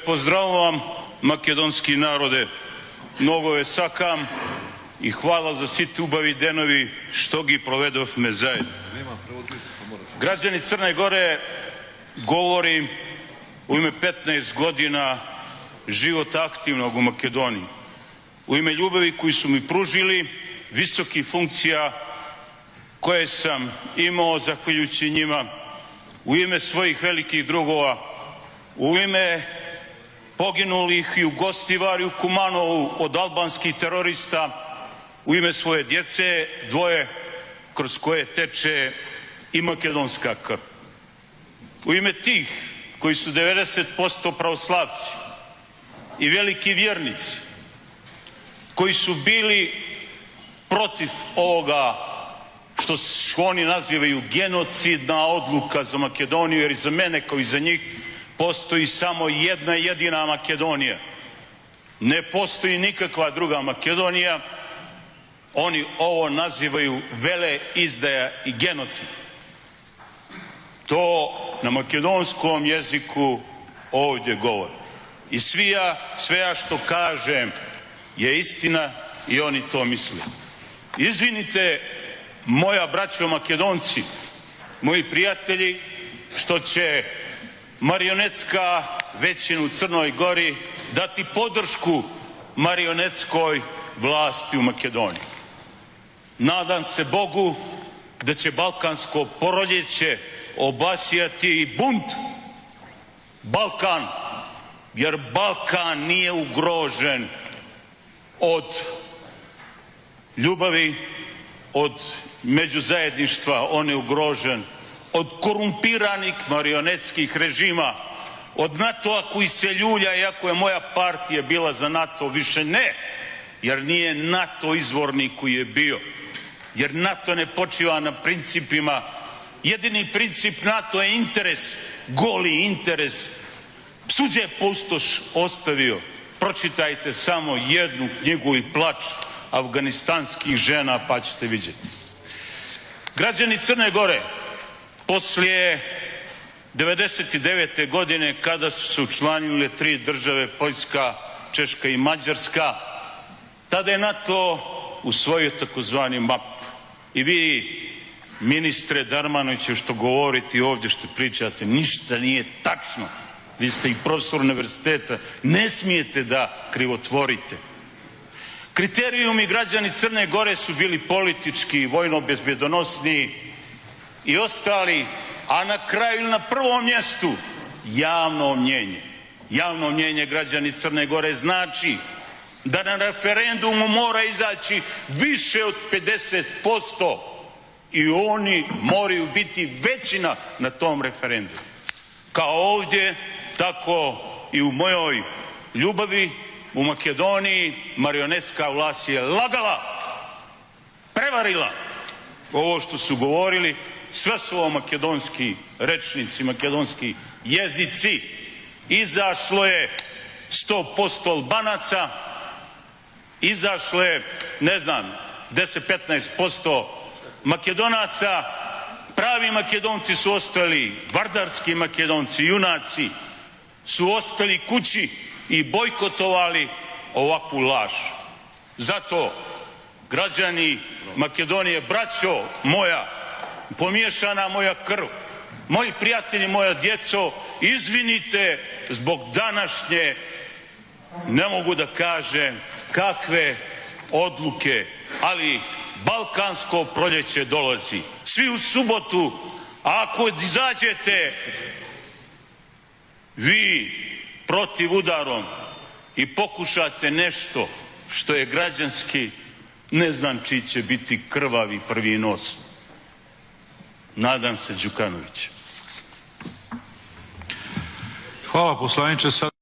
Pozdravam makedonski narode, mnogo ve sakam i hvala za svi tubavi denovi što gi provedov me zajedno. Građani Crne Gore, govorim u ime 15 godina života aktivnog u Makedoniji, u ime ljubavi koju su mi pružili, visokih funkcija koje sam imao zahvaljujući njima, u ime svojih velikih drugova, u ime poginulih i u Gostivari u Kumanovu od albanskih terorista, u ime svoje djece, dvoje kroz koje teče i makedonska krv. U ime tih koji su 90% pravoslavci i veliki vjernici, koji su bili protiv ovoga što oni nazivaju genocidna odluka za Makedoniju, jer i za mene kao i za njih postoji samo jedna jedina Makedonija. Ne postoji nikakva druga Makedonija. Oni ovo nazivaju veleizdaja i genocid. To na makedonskom jeziku ovdje govori. I sve ja što kažem je istina i oni to misle. Izvinite, moja braćo Makedonci, moji prijatelji, što će marionetska većina u Crnoj Gori dati podršku marionetskoj vlasti u Makedoniji. Nadam se Bogu da će balkansko proljeće obasjati i bunt Balkan, jer Balkan nije ugrožen od ljubavi, od međuzajedništva, on je ugrožen od korumpiranih marionetskih režima, od NATO-a koji se ljulja, iako je moja partija bila za NATO, više ne, jer nije NATO izvorni koji je bio, jer NATO ne počiva na principima. Jedini princip NATO je interes, goli interes. Suđe je pustoš ostavio. Pročitajte samo jednu knjigu i plač afganistanskih žena pa ćete vidjeti. Građani Crne Gore, poslije 99. godine kada su se učlanile 3 države, Poljska, Češka i Mađarska, tada je NATO usvojio takozvani MAP. I vi, ministre Darmanoviću, što govorite ovdje, što pričate, ništa nije tačno. Vi ste i profesor univerziteta, ne smijete da krivotvorite. Kriterijumi građani Crne Gore su bili politički, vojno-bezbjedonosni i ostali, a na kraju na prvom mjestu javno mnjenje. Javno mnjenje građani Crne Gore znači da na referendumu mora izaći više od 50% i oni moraju biti većina na tom referendumu. Kao ovdje, tako i u mojoj ljubavi u Makedoniji marionetska vlast je lagala, prevarila. Ovo što su govorili, sve su ovo makedonski rečnici, makedonski jezici. Izašlo je 100% Albanaca, izašlo je, ne znam, 10-15% Makedonaca. Pravi Makedonci su ostali, vardarski Makedonci, junaci, su ostali kući i bojkotovali ovakvu laž. Zato, građani Makedonije, braćo moja, pomiješana moja krv, moji prijatelji, moja djeco, izvinite zbog današnje, ne mogu da kažem kakve odluke, ali balkansko proljeće dolazi. Svi u subotu, a ako izađete vi protiv udarom i pokušate nešto što je građanski, ne znam čiji će biti krvavi prvi nos. Nadam se Đukanović. Hvala poslaniče.